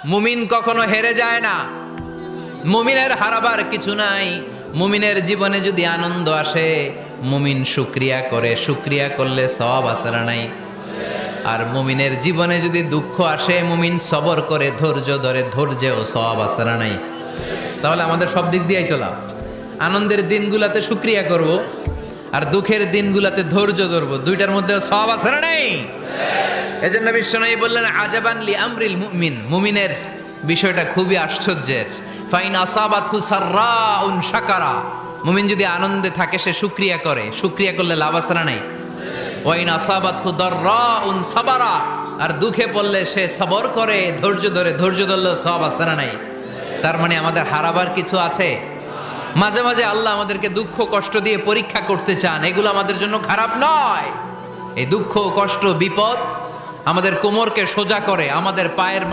মুমিন কখনো হেরে যায় না। মুমিনের হারাবার কিছু নাই। মুমিনের জীবনে যদি আনন্দ আসে, মুমিন শুকরিয়া করে, শুকরিয়া করলে সওয়াব আছে না নাই? আর মুমিনের জীবনে যদি দুঃখ আসে, মুমিন সবর করে, ধৈর্য ধরে, ধৈর্যেও সওয়াব আছে না নাই? তাহলে আমাদের সব দিক দিয়েই চলা। আনন্দের দিনগুলাতে শুকরিয়া করব, আর দুঃখের দিনগুলাতে ধৈর্য ধরব। দুইটার মধ্যে সওয়াব আছে না নাই? এজন্য বিশ্বনবী বললেন, আজাবান লি আমরিল মুমিন, মুমিনের বিষয়টা খুবই আশ্চর্যের। ফাইন আসাবাতহু সাররাউন শাকারা, মুমিন যদি আনন্দে থাকে সে শুকরিয়া করে, শুকরিয়া করলে লাভ আছে না নাই? ওয়াইন আসাবাতহু দাররাউন সাবারা, আর দুঃখে পড়লে সে সবর করে, ধৈর্য ধরে, ধৈর্য ধরলে সওয়াব আছে না নাই? তার মানে আমাদের হারাবার কিছু আছে। মাঝে মাঝে আল্লাহ আমাদেরকে দুঃখ কষ্ট দিয়ে পরীক্ষা করতে চান, এগুলো আমাদের জন্য খারাপ নয়। এই দুঃখ কষ্ট বিপদ আমাদের কোমরকে সোজা করে, আমাদের পায়ের